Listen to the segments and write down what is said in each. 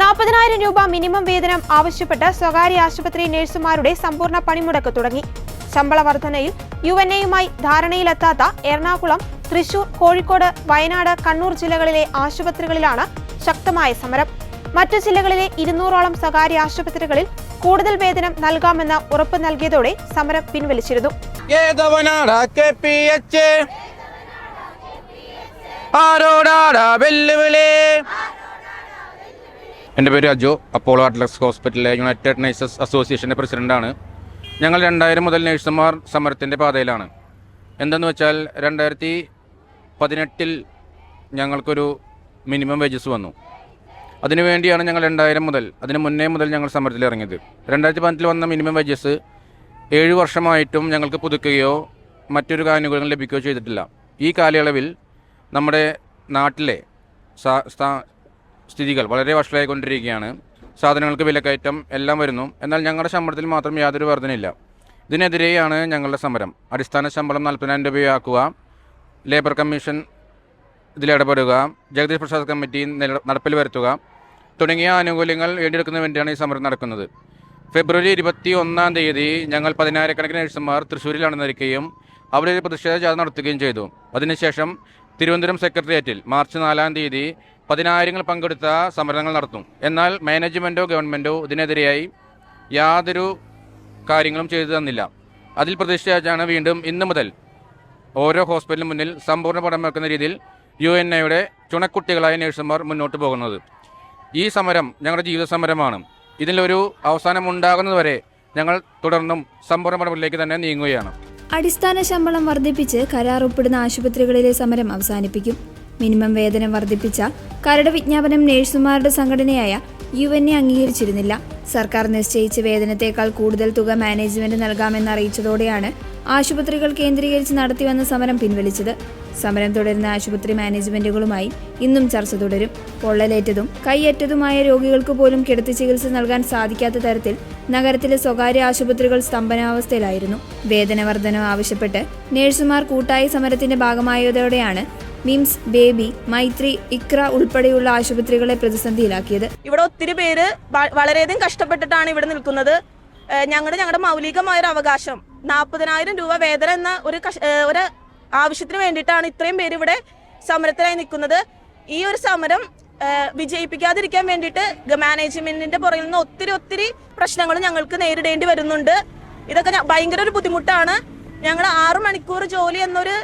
40,000 രൂപ മിനിമം വേതനം ആവശ്യപ്പെട്ട് സ്വകാര്യ ആശുപത്രി നഴ്സുമാരുടെ സമ്പൂർണ്ണ പണിമുടക്ക് തുടങ്ങി. ശമ്പള വർധനയിൽ UNA-യുമായി ധാരണയിലെത്താത്ത എറണാകുളം, തൃശൂർ, കോഴിക്കോട്, വയനാട്, കണ്ണൂർ ജില്ലകളിലെ ആശുപത്രികളിലാണ് ശക്തമായ സമരം. മറ്റു ജില്ലകളിലെ 200ഓളം സ്വകാര്യ ആശുപത്രികളിൽ കൂടുതൽ വേതനം നൽകാമെന്ന് ഉറപ്പ് നൽകിയതോടെ സമരം പിൻവലിച്ചിരുന്നു. എൻ്റെ പേര് അജോ. അപ്പോളോ അറ്റ്ലസ് ഹോസ്പിറ്റലിലെ യുണൈറ്റഡ് നഴ്സസ് അസോസിയേഷൻ്റെ പ്രസിഡൻ്റാണ്. ഞങ്ങൾ 2000 മുതൽ നഴ്സുമാർ സമരത്തിൻ്റെ പാതയിലാണ്. എന്തെന്ന് വെച്ചാൽ 2018 ഞങ്ങൾക്കൊരു മിനിമം വേജസ് വന്നു. അതിനുവേണ്ടിയാണ് ഞങ്ങൾ 2000 മുതൽ, അതിന് മുന്നേ മുതൽ ഞങ്ങൾ സമരത്തിൽ ഇറങ്ങിയത്. 2018 വന്ന മിനിമം വേജസ് 7 വർഷമായിട്ടും ഞങ്ങൾക്ക് പുതുക്കുകയോ മറ്റൊരു ആനുകൂല്യങ്ങൾ ലഭിക്കുകയോ ചെയ്തിട്ടില്ല. ഈ കാലയളവിൽ നമ്മുടെ നാട്ടിലെ സ്ഥിതികൾ വളരെ വഷളായിക്കൊണ്ടിരിക്കുകയാണ്. സാധനങ്ങൾക്ക് വിലക്കയറ്റം എല്ലാം വരുന്നു. എന്നാൽ ഞങ്ങളുടെ ശമ്പളത്തിൽ മാത്രം യാതൊരു വർധനയില്ല. ഇതിനെതിരെയാണ് ഞങ്ങളുടെ സമരം. അടിസ്ഥാന ശമ്പളം 40,000 രൂപയാക്കുക, ലേബർ കമ്മീഷൻ ഇതിലിടപെടുക, ജഗദീഷ് പ്രസാദ് കമ്മിറ്റി നടപ്പിൽ വരുത്തുക തുടങ്ങിയ ആനുകൂല്യങ്ങൾ നേടിയെടുക്കുന്നതിന് വേണ്ടിയാണ് ഈ സമരം നടക്കുന്നത്. ഫെബ്രുവരി 21 ഞങ്ങൾ 10,000-കണക്കിന് നഴ്സുമാർ തൃശ്ശൂരിൽ അണിനിരക്കുകയും അവിടെ ഒരു പ്രതിഷേധ ജാഥ നടത്തുകയും ചെയ്തു. അതിനുശേഷം തിരുവനന്തപുരം സെക്രട്ടേറിയറ്റിൽ മാർച്ച് 4 10,000 പങ്കെടുത്ത സമരങ്ങൾ നടത്തും. എന്നാൽ മാനേജ്മെൻറ്റോ ഗവൺമെൻറ്റോ ഇതിനെതിരെയായി യാതൊരു കാര്യങ്ങളും ചെയ്തു തന്നില്ല. അതിൽ പ്രതിഷേധിച്ചാണ് വീണ്ടും ഇന്ന് മുതൽ ഓരോ ഹോസ്പിറ്റലിന് മുന്നിൽ സമ്പൂർണ്ണ പണം വെക്കുന്ന രീതിയിൽ UNA-യുടെ ചുണക്കുട്ടികളായ നഴ്സുമാർ മുന്നോട്ട് പോകുന്നത്. ഈ സമരം ഞങ്ങളുടെ ജീവിത സമരമാണ്. ഇതിലൊരു അവസാനം ഉണ്ടാകുന്നതുവരെ ഞങ്ങൾ തുടർന്നും സമ്പൂർണ്ണ പണത്തിലേക്ക് തന്നെ നീങ്ങുകയാണ്. അടിസ്ഥാന ശമ്പളം വർദ്ധിപ്പിച്ച് കരാർ ഒപ്പിടുന്ന ആശുപത്രികളിലെ സമരം അവസാനിപ്പിക്കും. മിനിമം വേതനം വർദ്ധിപ്പിച്ച കരട് വിജ്ഞാപനം നഴ്സുമാരുടെ സംഘടനയായ UNA അംഗീകരിച്ചിരുന്നില്ല. സർക്കാർ നിശ്ചയിച്ച വേതനത്തേക്കാൾ കൂടുതൽ തുക മാനേജ്മെന്റ് നൽകാമെന്ന് അറിയിച്ചതോടെയാണ് ആശുപത്രികൾ കേന്ദ്രീകരിച്ച് നടത്തിവന്ന സമരം പിൻവലിച്ചത്. സമരം തുടരുന്ന ആശുപത്രി മാനേജ്മെന്റുകളുമായി ഇന്നും ചർച്ച തുടരും. പൊള്ളലേറ്റതും കൈയറ്റതുമായ രോഗികൾക്ക് പോലും കിടത്തി ചികിത്സ നൽകാൻ സാധിക്കാത്ത തരത്തിൽ നഗരത്തിലെ സ്വകാര്യ ആശുപത്രികൾ സ്തംഭനാവസ്ഥയിലായിരുന്നു. വേതന വർധന ആവശ്യപ്പെട്ട് നഴ്സുമാർ കൂട്ടായ സമരത്തിന്റെ ഭാഗമായതോടെയാണ് മിംസ്, ബേബി, മൈത്രി, ഇക്ര ഉൾപ്പെടെയുള്ള ആശുപത്രികളെ പ്രതിസന്ധിയിലാക്കിയത്. ഇവിടെ ഒത്തിരി പേര് വളരെയധികം കഷ്ടപ്പെട്ടിട്ടാണ് ഇവിടെ നിൽക്കുന്നത്. ഞങ്ങളുടെ മൗലികമായ ഒരു അവകാശം 40,000 രൂപ വേതനം എന്ന ഒരു ആവശ്യത്തിന് വേണ്ടിയിട്ടാണ് ഇത്രയും പേര് ഇവിടെ സമരത്തിനായി നിൽക്കുന്നത്. ഈ ഒരു സമരം വിജയിപ്പിക്കാതിരിക്കാൻ വേണ്ടിയിട്ട് മാനേജ്മെന്റിന്റെ പുറകിൽ നിന്ന് ഒത്തിരി പ്രശ്നങ്ങൾ ഞങ്ങൾക്ക് നേരിടേണ്ടി വരുന്നുണ്ട്. ഇതൊക്കെ ഭയങ്കര ഒരു ബുദ്ധിമുട്ടാണ്. ഞങ്ങൾ 6 മണിക്കൂർ ജോലി എന്നൊരു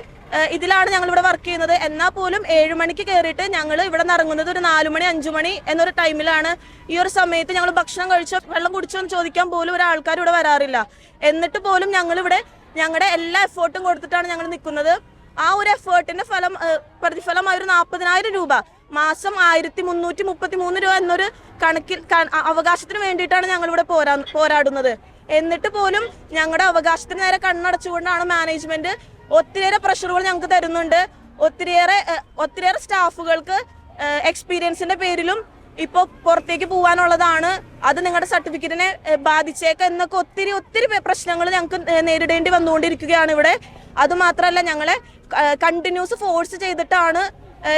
ഇതിലാണ് ഞങ്ങൾ ഇവിടെ വർക്ക് ചെയ്യുന്നത്. എന്നാൽ പോലും 7 മണിക്ക് കയറിയിട്ട് ഞങ്ങൾ ഇവിടെ നിന്ന് ഇറങ്ങുന്നത് ഒരു 4 മണി 5 മണി എന്നൊരു ടൈമിലാണ്. ഈ ഒരു സമയത്ത് ഞങ്ങൾ ഭക്ഷണം കഴിച്ചോ വെള്ളം കുടിച്ചോ എന്ന് ചോദിക്കാൻ പോലും ഒരാൾക്കാർ ഇവിടെ വരാറില്ല. എന്നിട്ട് പോലും ഞങ്ങളിവിടെ ഞങ്ങളുടെ എല്ലാ എഫേർട്ടും കൊടുത്തിട്ടാണ് ഞങ്ങൾ നിൽക്കുന്നത്. ആ ഒരു എഫേർട്ടിന്റെ പ്രതിഫലമായ ഒരു 40,000 രൂപ മാസം 1,333 രൂപ എന്നൊരു കണക്കിൽ അവകാശത്തിന് വേണ്ടിയിട്ടാണ് ഞങ്ങളിവിടെ പോരാടുന്നത്. എന്നിട്ട് പോലും ഞങ്ങളുടെ അവകാശത്തിന് നേരെ കണ്ണടച്ചുകൊണ്ടാണ് മാനേജ്മെന്റ് ഒത്തിരിയേറെ പ്രഷറുകൾ ഞങ്ങൾക്ക് തരുന്നുണ്ട്. ഒത്തിരിയേറെ സ്റ്റാഫുകൾക്ക് എക്സ്പീരിയൻസിന്റെ പേരിലും ഇപ്പൊ പുറത്തേക്ക് പോകാനുള്ളതാണ്, അത് നിങ്ങളുടെ സർട്ടിഫിക്കറ്റിനെ ബാധിച്ചേക്കാം എന്നൊക്കെ ഒത്തിരി പ്രശ്നങ്ങൾ ഞങ്ങൾക്ക് നേരിടേണ്ടി വന്നുകൊണ്ടിരിക്കുകയാണ് ഇവിടെ. അതുമാത്രമല്ല, ഞങ്ങളെ കണ്ടിന്യൂസ് ഫോഴ്സ് ചെയ്തിട്ടാണ്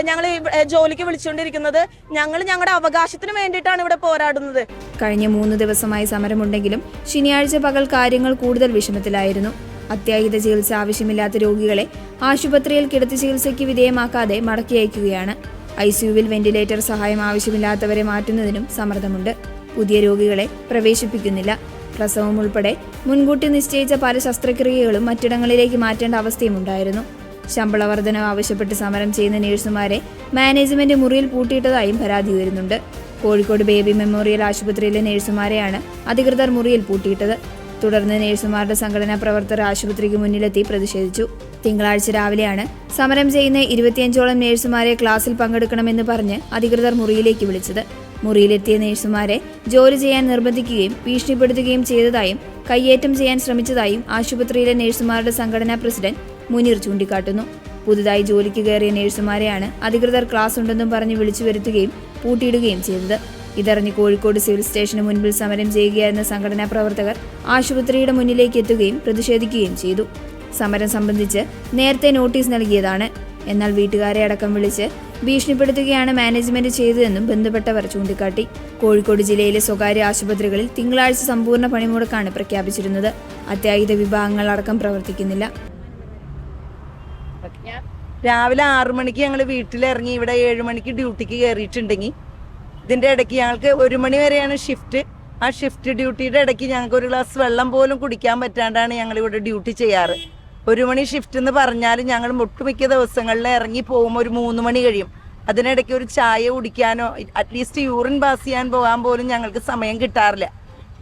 ഞങ്ങൾ ജോലിക്ക് വിളിച്ചുകൊണ്ടിരിക്കുന്നത്. ഞങ്ങൾ ഞങ്ങളുടെ അവകാശത്തിന് വേണ്ടിയിട്ടാണ് ഇവിടെ പോരാടുന്നത്. കഴിഞ്ഞ 3 ദിവസമായി സമരമുണ്ടെങ്കിലും ശനിയാഴ്ച പകൽ കാര്യങ്ങൾ കൂടുതൽ വിഷമത്തിലായിരുന്നു. അത്യാഹിത ചികിത്സ ആവശ്യമില്ലാത്ത രോഗികളെ ആശുപത്രിയിൽ കിടത്തി ചികിത്സയ്ക്ക് വിധേയമാക്കാതെ മടക്കി അയക്കുകയാണ്. ICUവിൽ വെന്റിലേറ്റർ സഹായം ആവശ്യമില്ലാത്തവരെ മാറ്റുന്നതിനും സമ്മർദ്ദമുണ്ട്. പുതിയ രോഗികളെ പ്രവേശിപ്പിക്കുന്നില്ല. പ്രസവം ഉൾപ്പെടെ മുൻകൂട്ടി നിശ്ചയിച്ച പല ശസ്ത്രക്രിയകളും മറ്റിടങ്ങളിലേക്ക് മാറ്റേണ്ട അവസ്ഥയും ഉണ്ടായിരുന്നു. ശമ്പള വർധന ആവശ്യപ്പെട്ട് സമരം ചെയ്യുന്ന നഴ്സുമാരെ മാനേജ്മെന്റ് മുറിയിൽ പൂട്ടിയിട്ടതായും പരാതി ഉയരുന്നുണ്ട്. കോഴിക്കോട് ബേബി മെമ്മോറിയൽ ആശുപത്രിയിലെ നഴ്സുമാരെയാണ് അധികൃതർ മുറിയിൽ പൂട്ടിയിട്ടത്. തുടർന്ന് നഴ്സുമാരുടെ സംഘടനാ പ്രവർത്തകർ ആശുപത്രിക്ക് മുന്നിലെത്തി പ്രതിഷേധിച്ചു. തിങ്കളാഴ്ച രാവിലെയാണ് സമരം ചെയ്യുന്ന 25ഓളം നഴ്സുമാരെ ക്ലാസ്സിൽ പങ്കെടുക്കണമെന്ന് പറഞ്ഞ് അധികൃതർ മുറിയിലേക്ക് വിളിച്ചത്. മുറിയിലെത്തിയ നഴ്സുമാരെ ജോലി ചെയ്യാൻ നിർബന്ധിക്കുകയും ഭീഷണിപ്പെടുത്തുകയും ചെയ്തതായും കയ്യേറ്റം ചെയ്യാൻ ശ്രമിച്ചതായും ആശുപത്രിയിലെ നഴ്സുമാരുടെ സംഘടനാ പ്രസിഡന്റ് മുനീർ ചൂണ്ടിക്കാട്ടുന്നു. പുതുതായി ജോലിക്ക് കയറിയ നഴ്സുമാരെയാണ് അധികൃതർ ക്ലാസ് ഉണ്ടെന്നും പറഞ്ഞ് വിളിച്ചു വരുത്തുകയും പൂട്ടിയിടുകയും ചെയ്തത്. ഇതറിഞ്ഞ് കോഴിക്കോട് സിവിൽ സ്റ്റേഷന് മുൻപിൽ സമരം ചെയ്യുകയായിരുന്ന സംഘടനാ പ്രവർത്തകർ ആശുപത്രിയുടെ മുന്നിലേക്ക് എത്തുകയും പ്രതിഷേധിക്കുകയും ചെയ്തു. സമരം സംബന്ധിച്ച് നേരത്തെ നോട്ടീസ് നൽകിയതാണ്. എന്നാൽ വീട്ടുകാരെ അടക്കം വിളിച്ച് ഭീഷണിപ്പെടുത്തുകയാണ് മാനേജ്മെന്റ് ചെയ്തതെന്നും ബന്ധപ്പെട്ടവർ ചൂണ്ടിക്കാട്ടി. കോഴിക്കോട് ജില്ലയിലെ സ്വകാര്യ ആശുപത്രികളിൽ തിങ്കളാഴ്ച സമ്പൂർണ്ണ പണിമുടക്കാണ് പ്രഖ്യാപിച്ചിരുന്നത്. അത്യാഹിത വിഭാഗങ്ങൾ അടക്കം പ്രവർത്തിക്കുന്നില്ല. രാവിലെ 6 മണിക്ക് ഞങ്ങൾ വീട്ടിലിറങ്ങി ഇവിടെ 7 മണിക്ക് ഡ്യൂട്ടിക്ക് കയറിയിട്ടുണ്ടെങ്കിൽ ഇതിൻ്റെ ഇടയ്ക്ക് ഞങ്ങൾക്ക് 1 മണി വരെയാണ് ഷിഫ്റ്റ്. ആ ഷിഫ്റ്റ് ഡ്യൂട്ടിയുടെ ഇടയ്ക്ക് ഞങ്ങൾക്ക് ഒരു ഗ്ലാസ് വെള്ളം പോലും കുടിക്കാൻ പറ്റാണ്ടാണ് ഞങ്ങളിവിടെ ഡ്യൂട്ടി ചെയ്യാറ്. 1 മണി ഷിഫ്റ്റ് എന്ന് പറഞ്ഞാൽ ഞങ്ങൾ ഒട്ടുമിക്ക ദിവസങ്ങളിൽ ഇറങ്ങി പോകുമ്പോൾ ഒരു 3 മണി കഴിയും. അതിനിടയ്ക്ക് ഒരു ചായ കുടിക്കാനോ അറ്റ്ലീസ്റ്റ് യൂറിൻ പാസ് ചെയ്യാൻ പോകാൻ പോലും ഞങ്ങൾക്ക് സമയം കിട്ടാറില്ല.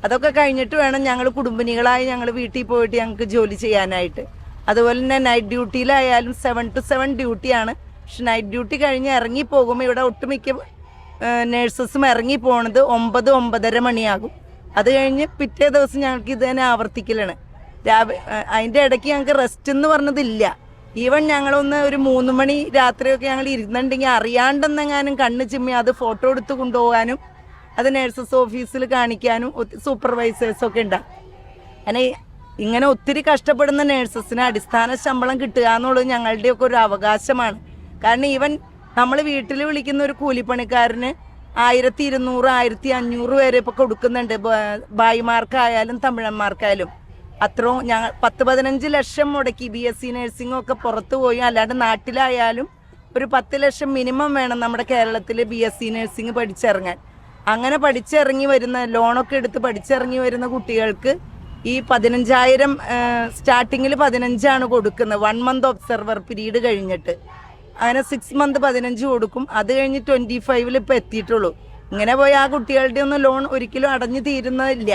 അതൊക്കെ കഴിഞ്ഞിട്ട് വേണം ഞങ്ങൾ കുടുംബിനികളായി ഞങ്ങൾ വീട്ടിൽ പോയിട്ട് ഞങ്ങൾക്ക് ജോലി ചെയ്യാനായിട്ട്. അതുപോലെ തന്നെ നൈറ്റ് ഡ്യൂട്ടിയിലായാലും 7 to 7 ഡ്യൂട്ടിയാണ്. പക്ഷെ നൈറ്റ് ഡ്യൂട്ടി കഴിഞ്ഞ് ഇറങ്ങി പോകുമ്പോൾ ഇവിടെ ഒട്ടുമിക്ക നേഴ്സസും ഇറങ്ങി പോണത് 9-9:30 മണിയാകും. അത് കഴിഞ്ഞ് പിറ്റേ ദിവസം ഞങ്ങൾക്ക് ഇത് തന്നെ ആവർത്തിക്കലാണ്. അതിൻ്റെ ഇടയ്ക്ക് ഞങ്ങൾക്ക് റെസ്റ്റ് എന്ന് പറഞ്ഞതില്ല. ഈവൻ ഞങ്ങളൊന്ന് ഒരു 3 മണി രാത്രിയൊക്കെ ഞങ്ങൾ ഇരുന്നുണ്ടെങ്കിൽ അറിയാണ്ടെന്നെങ്ങാനും കണ്ണ് ചിമ്മി അത് ഫോട്ടോ എടുത്ത് കൊണ്ടുപോകാനും അത് നേഴ്സസ് ഓഫീസിൽ കാണിക്കാനും സൂപ്പർവൈസേഴ്സൊക്കെ ഉണ്ടാകും. അങ്ങനെ ഇങ്ങനെ ഒത്തിരി കഷ്ടപ്പെടുന്ന നേഴ്സസിന് അടിസ്ഥാന ശമ്പളം കിട്ടുക എന്നുള്ളത് ഞങ്ങളുടെയൊക്കെ ഒരു അവകാശമാണ്. കാരണം ഈവൻ നമ്മൾ വീട്ടിൽ വിളിക്കുന്ന ഒരു കൂലിപ്പണിക്കാരന് 1200, 1500 വരെ ഇപ്പോൾ കൊടുക്കുന്നുണ്ട്. ഭായിമാർക്കായാലും തമിഴന്മാർക്കായാലും അത്രയും. ഞങ്ങൾ 10-15 ലക്ഷം മുടക്കി BSc നഴ്സിംഗും ഒക്കെ പുറത്തു പോയി. അല്ലാണ്ട് നാട്ടിലായാലും ഒരു 10 ലക്ഷം മിനിമം വേണം നമ്മുടെ കേരളത്തിൽ BSc നഴ്സിംഗ് പഠിച്ചിറങ്ങാൻ. അങ്ങനെ പഠിച്ചിറങ്ങി വരുന്ന ലോണൊക്കെ എടുത്ത് പഠിച്ചിറങ്ങി വരുന്ന കുട്ടികൾക്ക് ഈ 15,000 സ്റ്റാർട്ടിങ്ങിൽ 15 കൊടുക്കുന്നത് 1 മന്ത് ഒബ്സർവർ പീരീഡ് കഴിഞ്ഞിട്ട്. അങ്ങനെ 6 മന്ത് 15 കൊടുക്കും. അത് കഴിഞ്ഞ് 25 ഇപ്പോൾ എത്തിയിട്ടുള്ളൂ. ഇങ്ങനെ പോയി ആ കുട്ടികളുടെ ഒന്നും ലോൺ ഒരിക്കലും അടഞ്ഞു തീരുന്നതില്ല.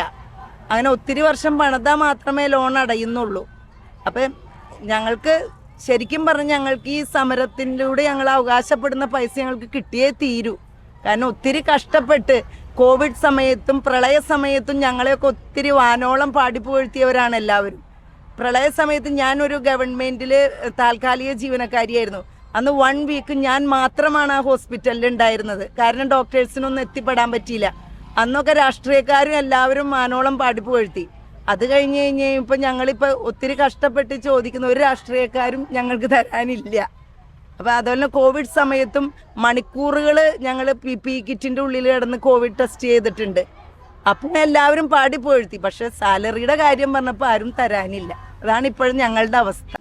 അങ്ങനെ ഒത്തിരി വർഷം പണിതാൽ മാത്രമേ ലോൺ അടയുന്നുള്ളൂ. അപ്പം ഞങ്ങൾക്ക് ശരിക്കും പറഞ്ഞ് ഞങ്ങൾക്ക് ഈ സമരത്തിലൂടെ ഞങ്ങൾ അവകാശപ്പെടുന്ന പൈസ ഞങ്ങൾക്ക് കിട്ടിയേ തീരൂ. കാരണം ഒത്തിരി കഷ്ടപ്പെട്ട് കോവിഡ് സമയത്തും പ്രളയ സമയത്തും ഞങ്ങളെയൊക്കെ ഒത്തിരി വാനോളം പാടിപ്പുകഴ്ത്തിയവരാണ് എല്ലാവരും. പ്രളയ സമയത്ത് ഞാനൊരു ഗവൺമെൻറ്റിൽ താൽക്കാലിക ജീവനക്കാരിയായിരുന്നു. അന്ന് 1 വീക്ക് ഞാൻ മാത്രമാണ് ആ ഹോസ്പിറ്റലിൽ ഉണ്ടായിരുന്നത്. കാരണം ഡോക്ടേഴ്സിനൊന്നും എത്തിപ്പെടാൻ പറ്റിയില്ല. അന്നൊക്കെ രാഷ്ട്രീയക്കാരും എല്ലാവരും വാനോളം പാടിപ്പുകഴ്ത്തി. അത് കഴിഞ്ഞ് ഇപ്പം ഞങ്ങളിപ്പോൾ ഒത്തിരി കഷ്ടപ്പെട്ട് ചോദിക്കുന്ന ഒരു രാഷ്ട്രീയക്കാരും ഞങ്ങൾക്ക് തരാനില്ല. അപ്പോൾ അതുപോലെ കോവിഡ് സമയത്തും മണിക്കൂറുകൾ ഞങ്ങൾ PPE കിറ്റിൻ്റെ ഉള്ളിൽ കിടന്ന് കോവിഡ് ടെസ്റ്റ് ചെയ്തിട്ടുണ്ട്. അപ്പം എല്ലാവരും പാടിപ്പുകഴ്ത്തി. പക്ഷേ സാലറിയുടെ കാര്യം പറഞ്ഞപ്പോൾ ആരും തരാനില്ല. അതാണ് ഇപ്പോഴും ഞങ്ങളുടെ അവസ്ഥ.